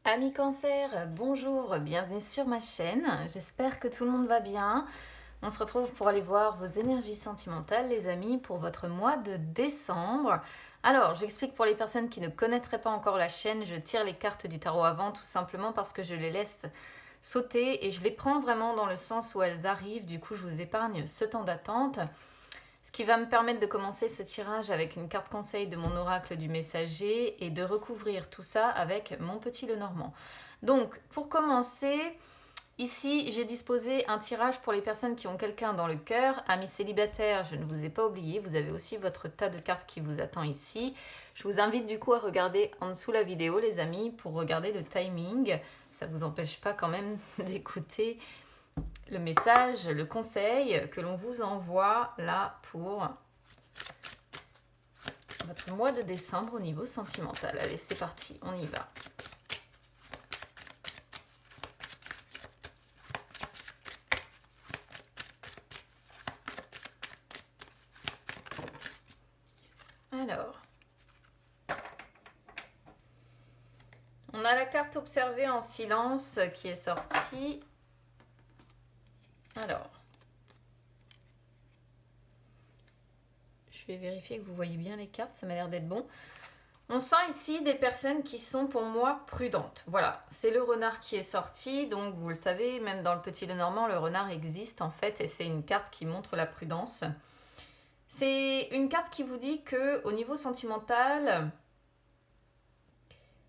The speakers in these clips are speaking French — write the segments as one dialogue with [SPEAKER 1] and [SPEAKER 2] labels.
[SPEAKER 1] Amis Cancer, bonjour, bienvenue sur ma chaîne. J'espère que tout le monde va bien. On se retrouve pour aller voir vos énergies sentimentales, les amis, pour votre mois de décembre. Alors, j'explique pour les personnes qui ne connaîtraient pas encore la chaîne, je tire les cartes du tarot avant tout simplement parce que je les laisse sauter et je les prends vraiment dans le sens où elles arrivent. Du coup, je vous épargne ce temps d'attente. Ce qui va me permettre de commencer ce tirage avec une carte conseil de mon oracle du messager et de recouvrir tout ça avec mon petit Lenormand. Donc, pour commencer, ici, j'ai disposé un tirage pour les personnes qui ont quelqu'un dans le cœur. Amis célibataires, je ne vous ai pas oublié, vous avez aussi votre tas de cartes qui vous attend ici. Je vous invite du coup à regarder en dessous la vidéo, les amis, pour regarder le timing. Ça ne vous empêche pas quand même d'écouter le message, le conseil que l'on vous envoie là pour votre mois de décembre au niveau sentimental. Allez, c'est parti, on y va. Alors, on a la carte observée en silence qui est sortie. Alors, je vais vérifier que vous voyez bien les cartes, ça m'a l'air d'être bon. On sent ici des personnes qui sont pour moi prudentes. Voilà, c'est le renard qui est sorti, donc vous le savez, même dans le petit Lenormand, le renard existe en fait et c'est une carte qui montre la prudence. C'est une carte qui vous dit que au niveau sentimental,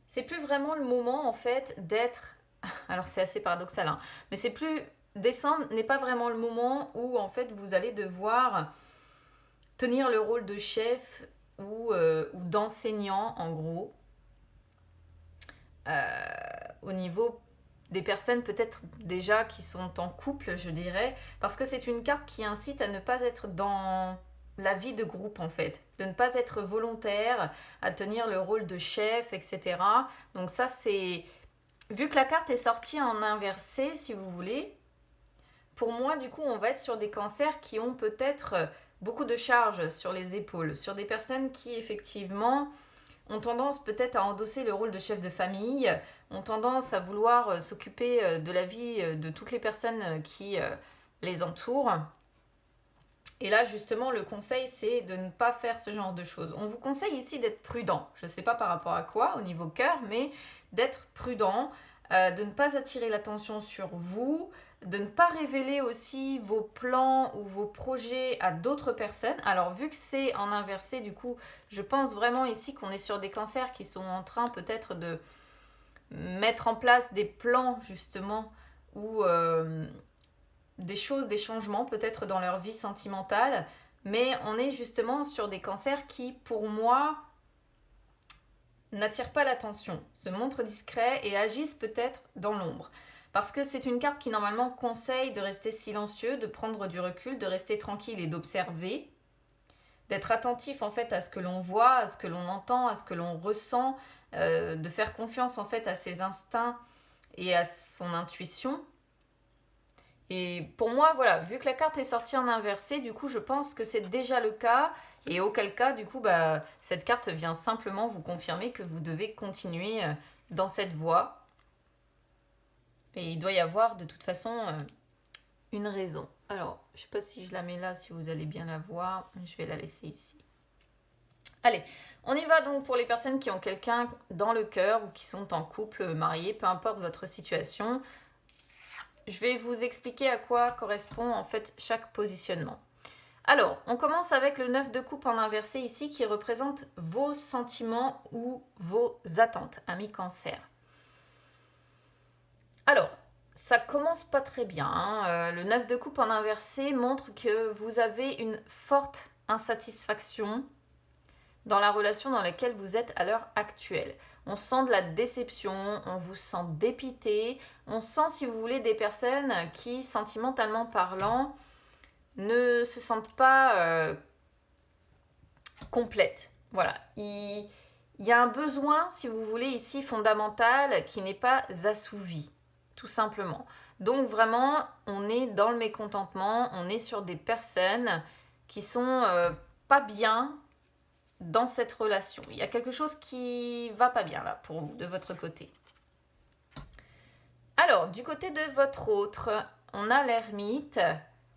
[SPEAKER 1] c'est plus vraiment le moment en fait d'être. Alors c'est assez paradoxal, hein, mais c'est plus. Décembre n'est pas vraiment le moment où en fait vous allez devoir tenir le rôle de chef ou d'enseignant en gros au niveau des personnes peut-être déjà qui sont en couple, je dirais, parce que c'est une carte qui incite à ne pas être dans la vie de groupe en fait, de ne pas être volontaire, à tenir le rôle de chef, etc. Donc ça c'est, vu que la carte est sortie en inversé, si vous voulez, pour moi du coup on va être sur des cancers qui ont peut-être beaucoup de charges sur les épaules, sur des personnes qui effectivement ont tendance peut-être à endosser le rôle de chef de famille, ont tendance à vouloir s'occuper de la vie de toutes les personnes qui les entourent. Et là, justement, le conseil, c'est de ne pas faire ce genre de choses. On vous conseille ici d'être prudent. Je ne sais pas par rapport à quoi, au niveau cœur, mais d'être prudent, de ne pas attirer l'attention sur vous, de ne pas révéler aussi vos plans ou vos projets à d'autres personnes. Alors, vu que c'est en inversé, du coup, je pense vraiment ici qu'on est sur des cancers qui sont en train peut-être de mettre en place des plans, justement, ou des choses, des changements peut-être dans leur vie sentimentale, mais on est justement sur des cancers qui, pour moi, n'attirent pas l'attention, se montrent discrets et agissent peut-être dans l'ombre. Parce que c'est une carte qui normalement conseille de rester silencieux, de prendre du recul, de rester tranquille et d'observer, d'être attentif en fait à ce que l'on voit, à ce que l'on entend, à ce que l'on ressent, de faire confiance en fait à ses instincts et à son intuition. Et pour moi, voilà, vu que la carte est sortie en inversé, du coup, je pense que c'est déjà le cas. Et auquel cas, du coup, bah, cette carte vient simplement vous confirmer que vous devez continuer dans cette voie. Et il doit y avoir de toute façon une raison. Alors, je ne sais pas si je la mets là, si vous allez bien la voir. Je vais la laisser ici. Allez, on y va donc pour les personnes qui ont quelqu'un dans le cœur ou qui sont en couple, mariés, peu importe votre situation. Je vais vous expliquer à quoi correspond en fait chaque positionnement. Alors, on commence avec le 9 de coupe en inversé ici qui représente vos sentiments ou vos attentes, amis cancer. Alors, ça commence pas très bien, hein. Le 9 de coupe en inversé montre que vous avez une forte insatisfaction dans la relation dans laquelle vous êtes à l'heure actuelle. On sent de la déception, on vous sent dépité, on sent, si vous voulez, des personnes qui, sentimentalement parlant, ne se sentent pas complètes. Voilà, il y a un besoin, si vous voulez, ici fondamental qui n'est pas assouvi, tout simplement. Donc vraiment, on est dans le mécontentement, on est sur des personnes qui sont pas bien dans cette relation. Il y a quelque chose qui va pas bien là pour vous, de votre côté. Alors, du côté de votre autre, on a l'ermite.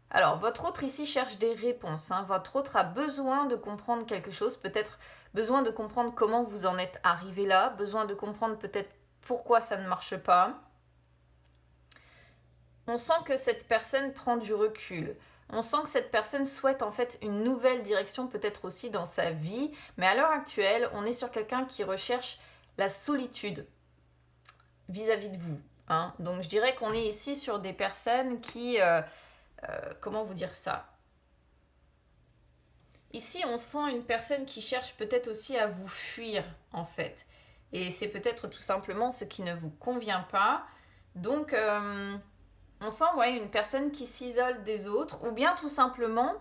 [SPEAKER 1] Alors, votre autre ici cherche des réponses. Votre autre a besoin de comprendre quelque chose, peut-être besoin de comprendre comment vous en êtes arrivé là, besoin de comprendre peut-être pourquoi ça ne marche pas. On sent que cette personne prend du recul. On sent que cette personne souhaite en fait une nouvelle direction peut-être aussi dans sa vie. Mais à l'heure actuelle, on est sur quelqu'un qui recherche la solitude vis-à-vis de vous. Donc je dirais qu'on est ici sur des personnes qui... comment vous dire ça? Ici, on sent une personne qui cherche peut-être aussi à vous fuir en fait. Et c'est peut-être tout simplement ce qui ne vous convient pas. Donc... on sent une personne qui s'isole des autres, ou bien tout simplement,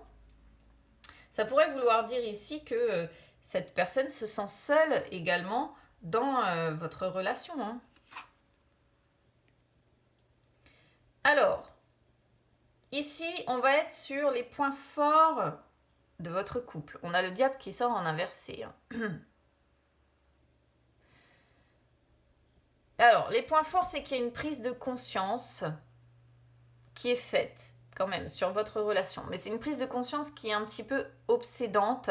[SPEAKER 1] ça pourrait vouloir dire ici que cette personne se sent seule également dans votre relation. Alors, ici, on va être sur les points forts de votre couple. On a le diable qui sort en inversé. Alors, les points forts, c'est qu'il y a une prise de conscience qui est faite quand même sur votre relation. Mais c'est une prise de conscience qui est un petit peu obsédante.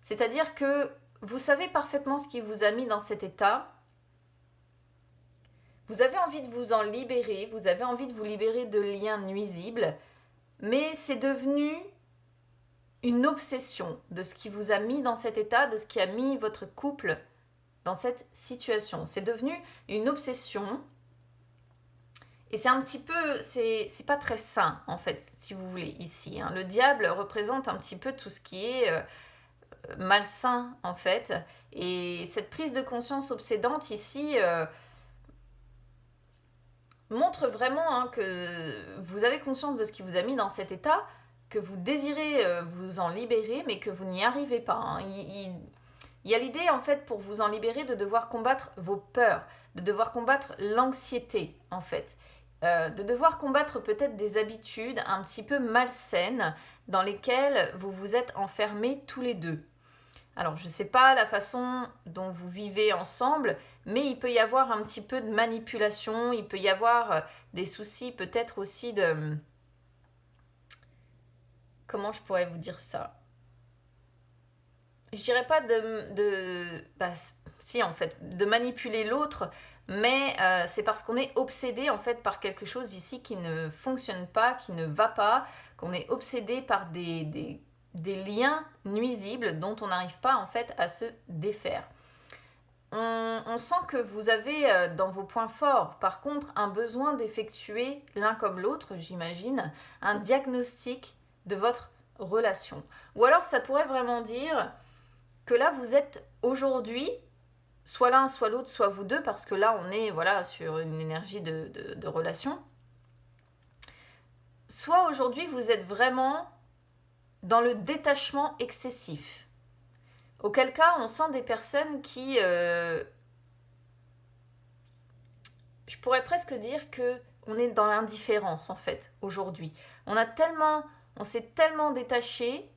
[SPEAKER 1] C'est-à-dire que vous savez parfaitement ce qui vous a mis dans cet état. Vous avez envie de vous en libérer, vous avez envie de vous libérer de liens nuisibles, mais c'est devenu une obsession de ce qui vous a mis dans cet état, de ce qui a mis votre couple dans cette situation. C'est devenu une obsession. Et c'est un petit peu, c'est pas très sain en fait, si vous voulez, ici. Le diable représente un petit peu tout ce qui est malsain en fait. Et cette prise de conscience obsédante ici montre vraiment que vous avez conscience de ce qui vous a mis dans cet état, que vous désirez vous en libérer, mais que vous n'y arrivez pas. Il y a l'idée en fait pour vous en libérer de devoir combattre vos peurs, de devoir combattre l'anxiété en fait. De devoir combattre peut-être des habitudes un petit peu malsaines dans lesquelles vous vous êtes enfermés tous les deux. Alors, je ne sais pas la façon dont vous vivez ensemble, mais il peut y avoir un petit peu de manipulation, il peut y avoir des soucis peut-être aussi de... Comment je pourrais vous dire ça? Je dirais pas si en fait, de manipuler l'autre, mais c'est parce qu'on est obsédé en fait par quelque chose ici qui ne fonctionne pas, qui ne va pas, qu'on est obsédé par des liens nuisibles dont on n'arrive pas en fait à se défaire. On sent que vous avez dans vos points forts, par contre, un besoin d'effectuer l'un comme l'autre, j'imagine, un diagnostic de votre relation. Ou alors ça pourrait vraiment dire que là vous êtes aujourd'hui soit l'un, soit l'autre, soit vous deux, parce que là on est sur une énergie de relation. Soit aujourd'hui vous êtes vraiment dans le détachement excessif. Auquel cas on sent des personnes qui... je pourrais presque dire que on est dans l'indifférence en fait aujourd'hui. On s'est tellement détaché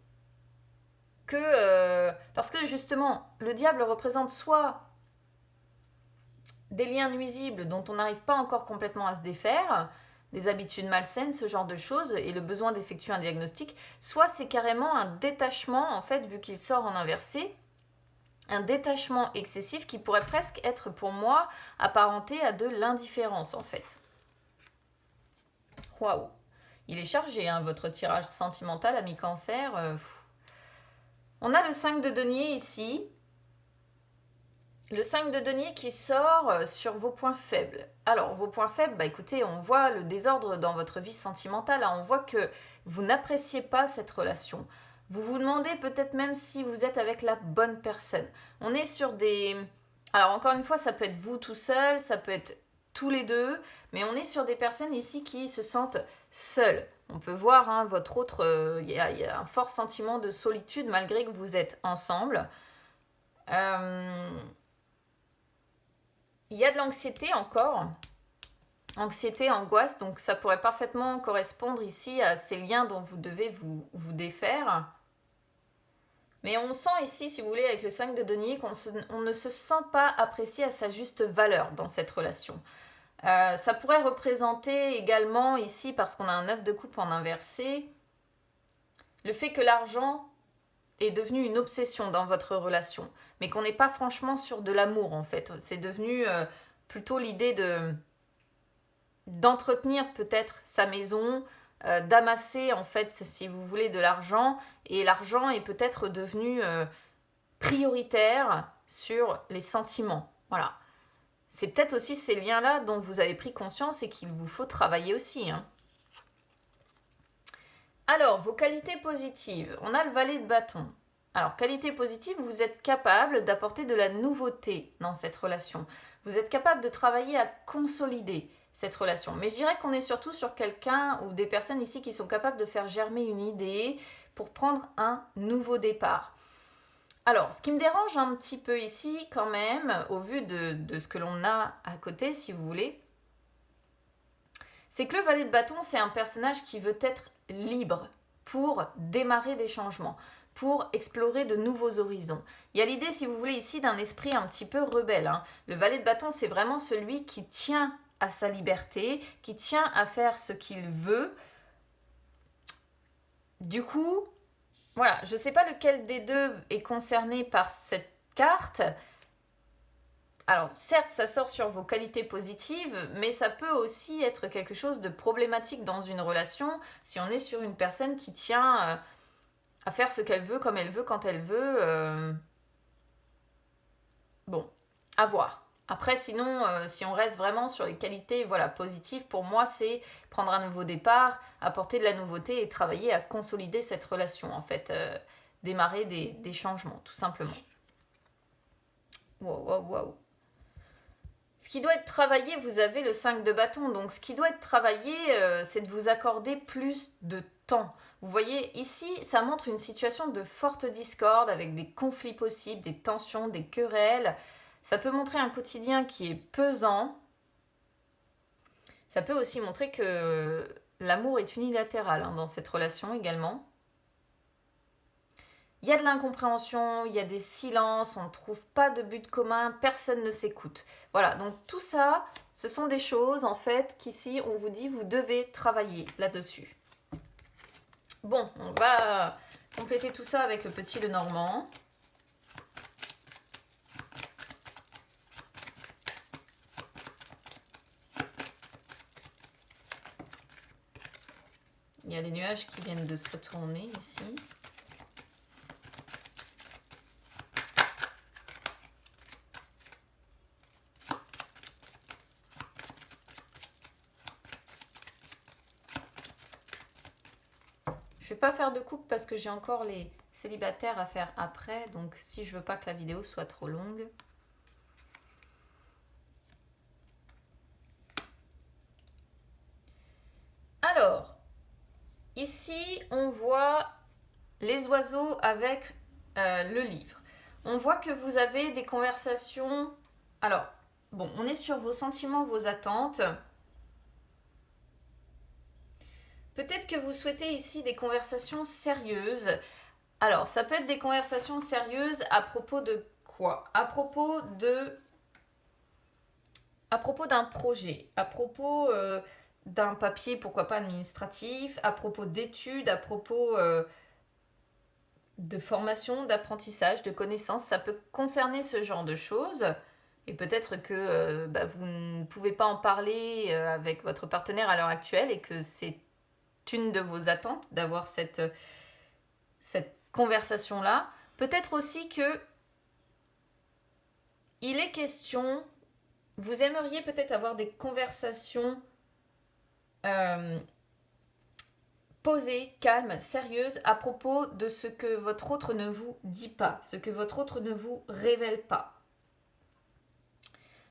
[SPEAKER 1] que... parce que justement, le diable représente soit des liens nuisibles dont on n'arrive pas encore complètement à se défaire, des habitudes malsaines, ce genre de choses, et le besoin d'effectuer un diagnostic, soit c'est carrément un détachement, en fait, vu qu'il sort en inversé, un détachement excessif qui pourrait presque être, pour moi, apparenté à de l'indifférence, en fait. Waouh! Il est chargé, votre tirage sentimental, ami Cancer. On a le 5 de denier ici. Le 5 de denier qui sort sur vos points faibles. Alors, vos points faibles, écoutez, on voit le désordre dans votre vie sentimentale. On voit que vous n'appréciez pas cette relation. Vous vous demandez peut-être même si vous êtes avec la bonne personne. On est sur des... Alors, encore une fois, ça peut être vous tout seul, ça peut être tous les deux, mais on est sur des personnes ici qui se sentent seules. On peut voir, votre autre, il y a un fort sentiment de solitude malgré que vous êtes ensemble. Il y a de l'anxiété encore, anxiété, angoisse, donc ça pourrait parfaitement correspondre ici à ces liens dont vous devez vous défaire. Mais on sent ici, si vous voulez, avec le 5 de denier, qu'on ne se sent pas apprécié à sa juste valeur dans cette relation. Ça pourrait représenter également ici, parce qu'on a un 9 de coupe en inversé, le fait que l'argent est devenu une obsession dans votre relation, mais qu'on n'est pas franchement sur de l'amour en fait. C'est devenu plutôt l'idée d'entretenir peut-être sa maison, d'amasser en fait, si vous voulez, de l'argent, et l'argent est peut-être devenu prioritaire sur les sentiments. Voilà. C'est peut-être aussi ces liens-là dont vous avez pris conscience et qu'il vous faut travailler aussi. Hein. Alors, vos qualités positives. On a le valet de bâton. Alors, qualité positive, vous êtes capable d'apporter de la nouveauté dans cette relation. Vous êtes capable de travailler à consolider cette relation. Mais je dirais qu'on est surtout sur quelqu'un ou des personnes ici qui sont capables de faire germer une idée pour prendre un nouveau départ. Alors, ce qui me dérange un petit peu ici, quand même, au vu de ce que l'on a à côté, si vous voulez, c'est que le valet de bâton, c'est un personnage qui veut être libre pour démarrer des changements, pour explorer de nouveaux horizons. Il y a l'idée, si vous voulez, ici d'un esprit un petit peu rebelle. Hein. Le valet de bâton, c'est vraiment celui qui tient à sa liberté, qui tient à faire ce qu'il veut. Du coup, voilà, je ne sais pas lequel des deux est concerné par cette carte. Alors, certes, ça sort sur vos qualités positives, mais ça peut aussi être quelque chose de problématique dans une relation si on est sur une personne qui tient à faire ce qu'elle veut, comme elle veut, quand elle veut. Bon, à voir. Après, sinon, si on reste vraiment sur les qualités positives, pour moi, c'est prendre un nouveau départ, apporter de la nouveauté et travailler à consolider cette relation, en fait. Démarrer des changements, tout simplement. Wow. Ce qui doit être travaillé, vous avez le 5 de bâton. Donc, ce qui doit être travaillé, c'est de vous accorder plus de temps. Vous voyez, ici, ça montre une situation de forte discorde avec des conflits possibles, des tensions, des querelles. Ça peut montrer un quotidien qui est pesant. Ça peut aussi montrer que l'amour est unilatéral dans cette relation également. Il y a de l'incompréhension, il y a des silences, on ne trouve pas de but commun, personne ne s'écoute. Voilà, donc tout ça, ce sont des choses en fait qu'ici on vous dit vous devez travailler là-dessus. Bon, on va compléter tout ça avec le petit Lenormand. Il y a des nuages qui viennent de se retourner ici. Je ne vais pas faire de coupe parce que j'ai encore les célibataires à faire après. Donc si je veux pas que la vidéo soit trop longue. Alors, ici, on voit les oiseaux avec le livre. On voit que vous avez des conversations. Alors, bon, on est sur vos sentiments, vos attentes. Peut-être que vous souhaitez ici des conversations sérieuses. Alors, ça peut être des conversations sérieuses à propos de quoi? À propos d'un projet, à propos d'un papier, pourquoi pas administratif, à propos d'études, à propos de formation, d'apprentissage, de connaissances. Ça peut concerner ce genre de choses. Et peut-être que vous ne pouvez pas en parler avec votre partenaire à l'heure actuelle et que c'est une de vos attentes d'avoir cette conversation-là. Peut-être aussi que il est question, vous aimeriez peut-être avoir des conversations posées, calmes, sérieuses à propos de ce que votre autre ne vous dit pas, ce que votre autre ne vous révèle pas.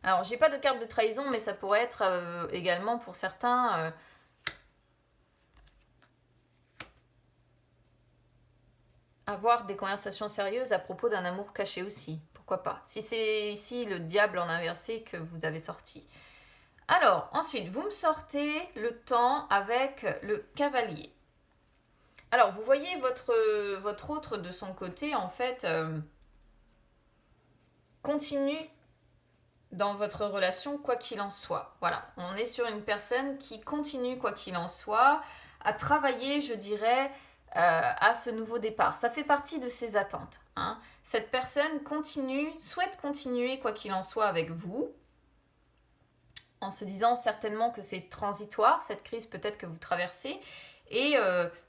[SPEAKER 1] Alors, j'ai pas de carte de trahison, mais ça pourrait être également pour certains avoir des conversations sérieuses à propos d'un amour caché aussi. Pourquoi pas? Si c'est ici le diable en inversé que vous avez sorti. Alors, ensuite, vous me sortez le temps avec le cavalier. Alors, vous voyez votre autre de son côté, en fait, continue dans votre relation quoi qu'il en soit. Voilà, on est sur une personne qui continue quoi qu'il en soit à travailler, je dirais, à ce nouveau départ. Ça fait partie de ses attentes. Hein. Cette personne souhaite continuer quoi qu'il en soit avec vous, en se disant certainement que c'est transitoire, cette crise peut-être que vous traversez, et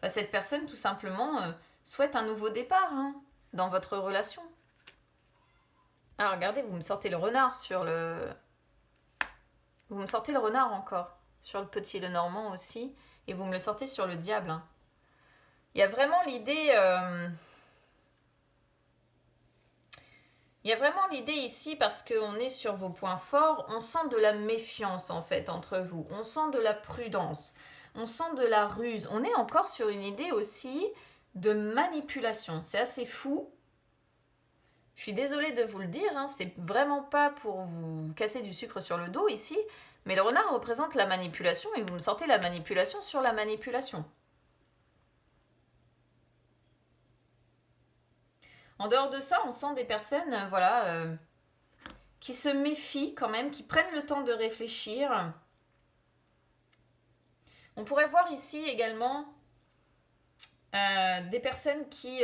[SPEAKER 1] cette personne tout simplement souhaite un nouveau départ dans votre relation. Ah, regardez, vous me sortez le renard sur le... Vous me sortez le renard encore, sur le petit Lenormand aussi, et vous me le sortez sur le diable. Il y a vraiment l'idée... Il y a vraiment l'idée ici, parce qu'on est sur vos points forts, on sent de la méfiance en fait entre vous, on sent de la prudence, on sent de la ruse. On est encore sur une idée aussi de manipulation. C'est assez fou. Je suis désolée de vous le dire, c'est vraiment pas pour vous casser du sucre sur le dos ici, mais le renard représente la manipulation et vous me sortez la manipulation sur la manipulation. En dehors de ça, on sent des personnes, qui se méfient quand même, qui prennent le temps de réfléchir. On pourrait voir ici également des personnes qui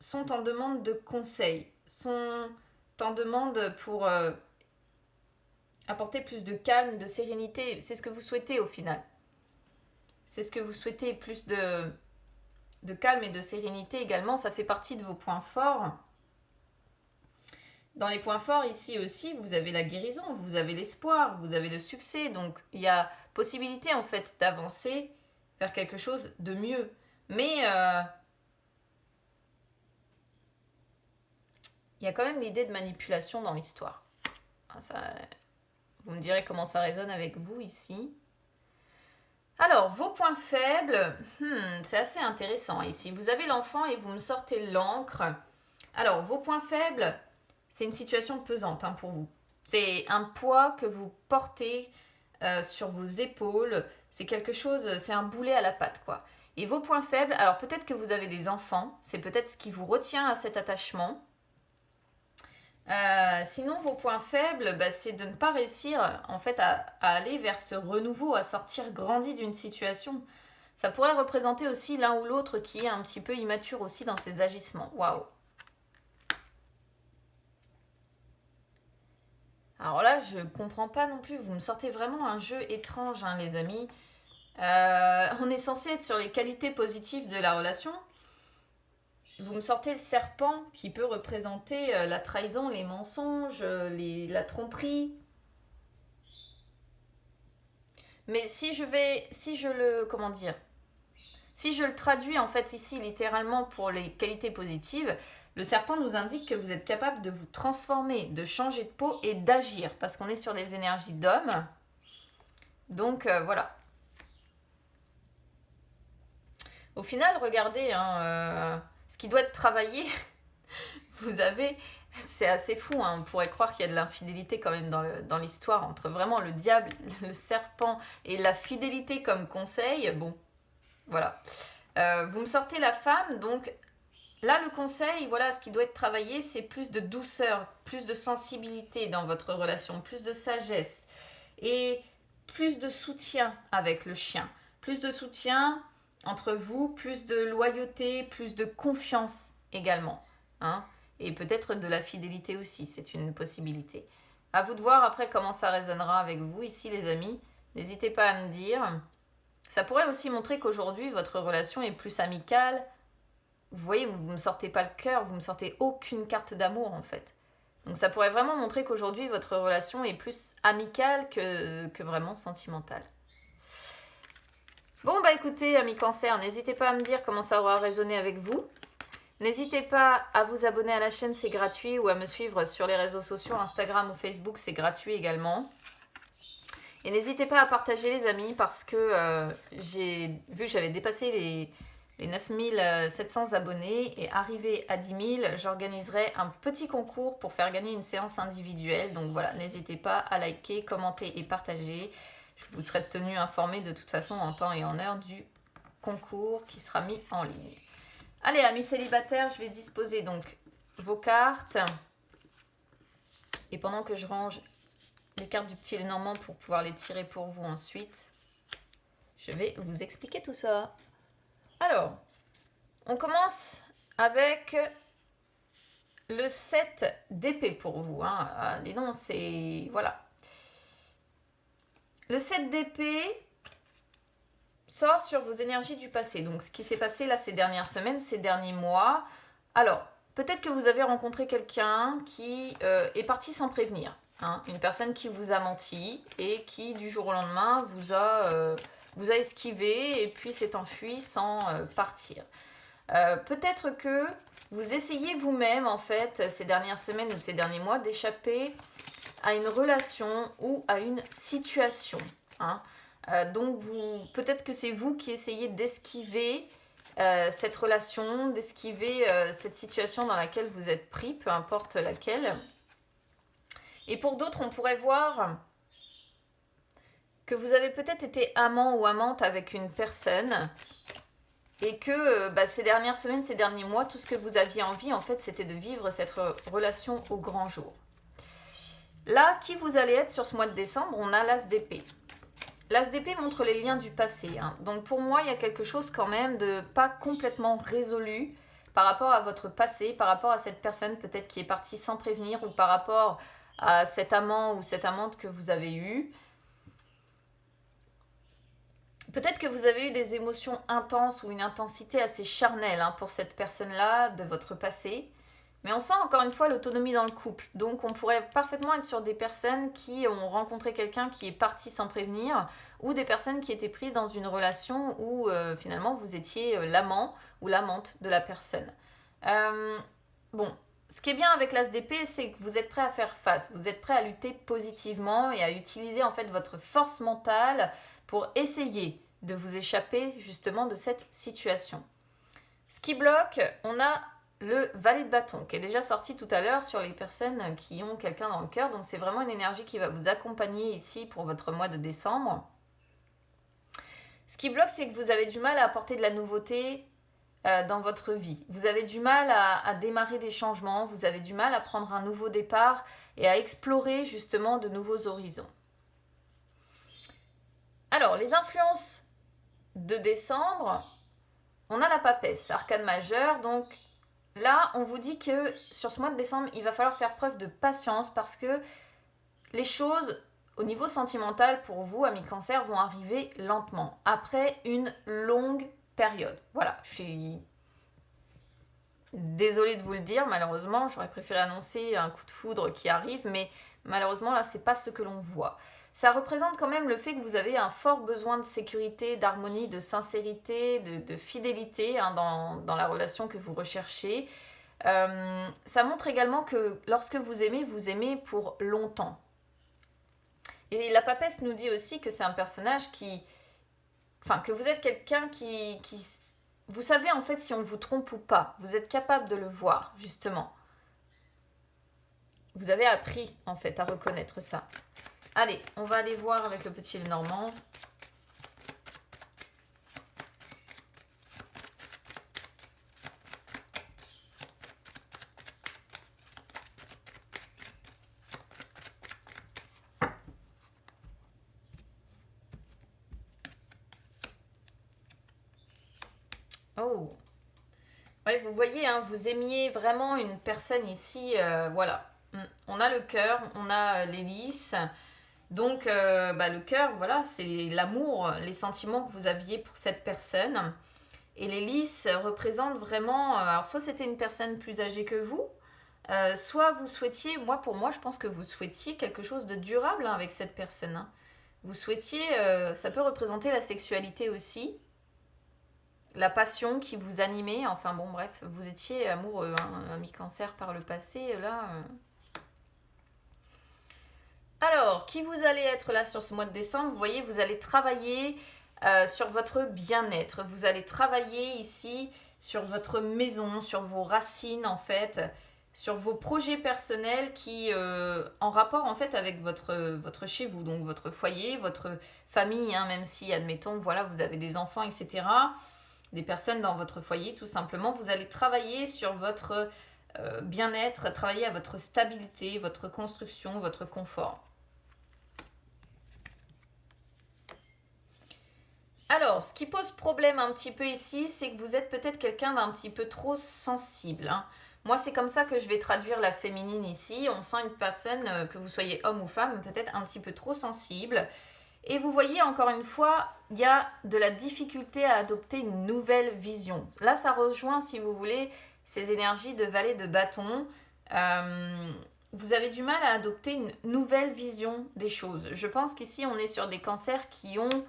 [SPEAKER 1] sont en demande de conseils, sont en demande pour apporter plus de calme, de sérénité. C'est ce que vous souhaitez au final. C'est ce que vous souhaitez, plus de calme et de sérénité également. Ça fait partie de vos points forts. Dans les points forts ici aussi, vous avez la guérison, vous avez l'espoir, vous avez le succès. Donc il y a possibilité en fait d'avancer vers quelque chose de mieux. Mais il y a quand même l'idée de manipulation dans l'histoire. Vous me direz comment ça résonne avec vous ici. Alors, vos points faibles, c'est assez intéressant ici. Vous avez l'enfant et vous me sortez l'encre. Alors, vos points faibles, c'est une situation pesante pour vous. C'est un poids que vous portez sur vos épaules. C'est quelque chose, c'est un boulet à la patte, quoi. Et vos points faibles, alors peut-être que vous avez des enfants, c'est peut-être ce qui vous retient à cet attachement. Sinon, vos points faibles, c'est de ne pas réussir en fait à aller vers ce renouveau, à sortir grandi d'une situation. Ça pourrait représenter aussi l'un ou l'autre qui est un petit peu immature aussi dans ses agissements. Waouh! Alors là, je comprends pas non plus. Vous me sortez vraiment un jeu étrange, les amis. On est censé être sur les qualités positives de la relation. Vous me sortez le serpent qui peut représenter la trahison, les mensonges, la tromperie. Mais si je le traduis en fait ici littéralement pour les qualités positives, le serpent nous indique que vous êtes capable de vous transformer, de changer de peau et d'agir, parce qu'on est sur des énergies d'homme. Donc voilà. Au final, regardez, ce qui doit être travaillé, vous avez... C'est assez fou, on pourrait croire qu'il y a de l'infidélité quand même dans l'histoire entre vraiment le diable, le serpent et la fidélité comme conseil. Bon, voilà. Vous me sortez la femme, donc là le conseil, voilà, ce qui doit être travaillé, c'est plus de douceur, plus de sensibilité dans votre relation, plus de sagesse et plus de soutien avec le chien. Plus de soutien entre vous, plus de loyauté, plus de confiance également. Et peut-être de la fidélité aussi, c'est une possibilité. À vous de voir après comment ça résonnera avec vous ici les amis. N'hésitez pas à me dire. Ça pourrait aussi montrer qu'aujourd'hui votre relation est plus amicale. Vous voyez, vous ne me sortez pas le cœur, vous ne me sortez aucune carte d'amour en fait. Donc ça pourrait vraiment montrer qu'aujourd'hui votre relation est plus amicale que vraiment sentimentale. Bon écoutez amis cancer, n'hésitez pas à me dire comment ça aura résonné avec vous. N'hésitez pas à vous abonner à la chaîne, c'est gratuit, ou à me suivre sur les réseaux sociaux, Instagram ou Facebook, c'est gratuit également. Et n'hésitez pas à partager les amis, parce que j'ai vu que j'avais dépassé les 9700 abonnés, et arrivé à 10 000, j'organiserai un petit concours pour faire gagner une séance individuelle. Donc voilà, n'hésitez pas à liker, commenter et partager. Je vous serai tenu informé de toute façon en temps et en heure du concours qui sera mis en ligne. Allez, amis célibataires, je vais disposer donc vos cartes. Et pendant que je range les cartes du petit Lenormand pour pouvoir les tirer pour vous ensuite, je vais vous expliquer tout ça. Alors, on commence avec le 7 d'épée pour vous. Dis donc, c'est... Voilà. Le 7 d'épée sort sur vos énergies du passé. Donc, ce qui s'est passé là ces dernières semaines, ces derniers mois. Alors, peut-être que vous avez rencontré quelqu'un qui est parti sans prévenir. Une personne qui vous a menti et qui, du jour au lendemain, vous a esquivé et puis s'est enfui sans partir. Peut-être que vous essayez vous-même, en fait, ces dernières semaines ou ces derniers mois, d'échapper à une relation ou à une situation. Donc, peut-être que c'est vous qui essayez d'esquiver cette relation, d'esquiver cette situation dans laquelle vous êtes pris, peu importe laquelle. Et pour d'autres, on pourrait voir que vous avez peut-être été amant ou amante avec une personne et que ces dernières semaines, ces derniers mois, tout ce que vous aviez envie, en fait, c'était de vivre cette relation au grand jour. Là, qui vous allez être sur ce mois de décembre? On a l'As d'épée. L'As d'épée montre les liens du passé. Donc pour moi, il y a quelque chose quand même de pas complètement résolu par rapport à votre passé, par rapport à cette personne peut-être qui est partie sans prévenir ou par rapport à cet amant ou cette amante que vous avez eu. Peut-être que vous avez eu des émotions intenses ou une intensité assez charnelle pour cette personne-là de votre passé. Mais on sent encore une fois l'autonomie dans le couple. Donc on pourrait parfaitement être sur des personnes qui ont rencontré quelqu'un qui est parti sans prévenir ou des personnes qui étaient prises dans une relation où finalement vous étiez l'amant ou l'amante de la personne. Ce qui est bien avec l'As d'épée, c'est que vous êtes prêt à faire face. Vous êtes prêt à lutter positivement et à utiliser en fait votre force mentale pour essayer de vous échapper justement de cette situation. Ce qui bloque, on a le valet de bâton qui est déjà sorti tout à l'heure sur les personnes qui ont quelqu'un dans le cœur. Donc c'est vraiment une énergie qui va vous accompagner ici pour votre mois de décembre. Ce qui bloque, c'est que vous avez du mal à apporter de la nouveauté dans votre vie. Vous avez du mal à démarrer des changements, vous avez du mal à prendre un nouveau départ et à explorer justement de nouveaux horizons. Alors, les influences de décembre, on a la papesse, arcane majeure, donc là, on vous dit que sur ce mois de décembre, il va falloir faire preuve de patience parce que les choses au niveau sentimental pour vous, amis cancer, vont arriver lentement, après une longue période. Voilà, je suis désolée de vous le dire, malheureusement, j'aurais préféré annoncer un coup de foudre qui arrive, mais malheureusement, là, c'est pas ce que l'on voit. Ça représente quand même le fait que vous avez un fort besoin de sécurité, d'harmonie, de sincérité, de fidélité dans la relation que vous recherchez. Ça montre également que lorsque vous aimez pour longtemps. Et la papesse nous dit aussi que c'est un personnage que vous êtes quelqu'un qui... Vous savez en fait si on vous trompe ou pas. Vous êtes capable de le voir, justement. Vous avez appris en fait à reconnaître ça. Allez, on va aller voir avec le petit Lenormand. Oh, ouais, vous voyez, vous aimiez vraiment une personne ici, voilà. On a le cœur, on a l'hélice. Donc, le cœur, voilà, c'est l'amour, les sentiments que vous aviez pour cette personne. Et l'hélice représente vraiment... alors, soit c'était une personne plus âgée que vous, soit vous souhaitiez... Pour moi, je pense que vous souhaitiez quelque chose de durable avec cette personne. Vous souhaitiez... ça peut représenter la sexualité aussi. La passion qui vous animait. Enfin, bon, bref, vous étiez amoureux, ami cancer par le passé, là... Alors, qui vous allez être là sur ce mois de décembre? Vous voyez, vous allez travailler sur votre bien-être. Vous allez travailler ici sur votre maison, sur vos racines en fait, sur vos projets personnels qui, en rapport en fait avec votre chez vous, donc votre foyer, votre famille, même si, admettons, voilà, vous avez des enfants, etc., des personnes dans votre foyer, tout simplement. Vous allez travailler sur votre bien-être, travailler à votre stabilité, votre construction, votre confort. Alors, ce qui pose problème un petit peu ici, c'est que vous êtes peut-être quelqu'un d'un petit peu trop sensible. Hein. Moi, c'est comme ça que je vais traduire la féminine ici. On sent une personne, que vous soyez homme ou femme, peut-être un petit peu trop sensible. Et vous voyez, encore une fois, il y a de la difficulté à adopter une nouvelle vision. Là, ça rejoint, si vous voulez, ces énergies de valet de bâton. Vous avez du mal à adopter une nouvelle vision des choses. Je pense qu'ici, on est sur des cancers qui ont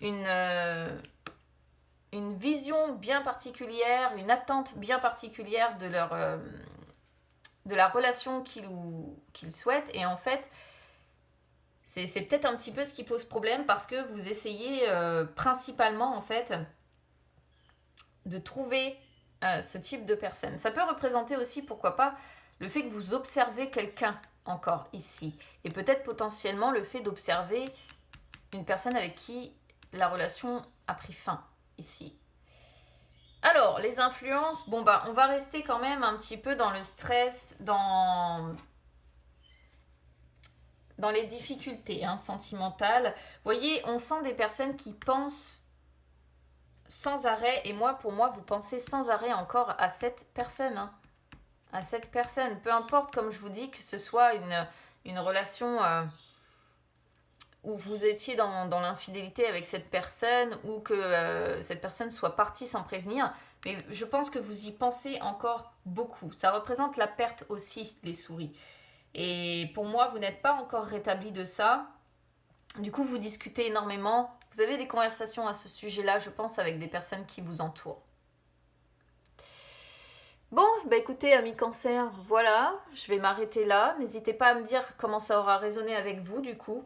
[SPEAKER 1] une vision bien particulière, une attente bien particulière de la relation qu'ils souhaitent. Et en fait, c'est peut-être un petit peu ce qui pose problème parce que vous essayez principalement en fait de trouver ce type de personne. Ça peut représenter aussi, pourquoi pas, le fait que vous observez quelqu'un encore ici. Et peut-être potentiellement le fait d'observer une personne avec qui la relation a pris fin ici. Alors, les influences, bon bah on va rester quand même un petit peu dans le stress, dans les difficultés sentimentales. Vous voyez, on sent des personnes qui pensent sans arrêt, et pour moi, vous pensez sans arrêt encore à cette personne. Hein. À cette personne. Peu importe, comme je vous dis, que ce soit une relation où vous étiez dans l'infidélité avec cette personne, ou que cette personne soit partie sans prévenir, mais je pense que vous y pensez encore beaucoup. Ça représente la perte aussi, les souris. Et pour moi, vous n'êtes pas encore rétabli de ça. Du coup, vous discutez énormément. Vous avez des conversations à ce sujet-là, je pense, avec des personnes qui vous entourent. Bon, bah écoutez, amis cancer, voilà, je vais m'arrêter là. N'hésitez pas à me dire comment ça aura résonné avec vous, du coup.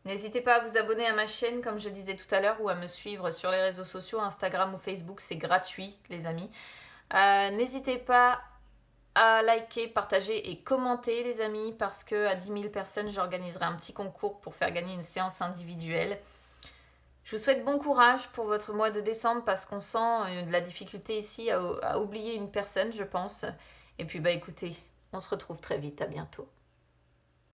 [SPEAKER 1] N'hésitez pas à vous abonner à ma chaîne, comme je disais tout à l'heure, ou à me suivre sur les réseaux sociaux, Instagram ou Facebook, c'est gratuit, les amis. N'hésitez pas à liker, partager et commenter, les amis, parce que à 10 000 personnes, j'organiserai un petit concours pour faire gagner une séance individuelle. Je vous souhaite bon courage pour votre mois de décembre, parce qu'on sent de la difficulté ici à oublier une personne, je pense. Et puis, bah écoutez, on se retrouve très vite, à bientôt.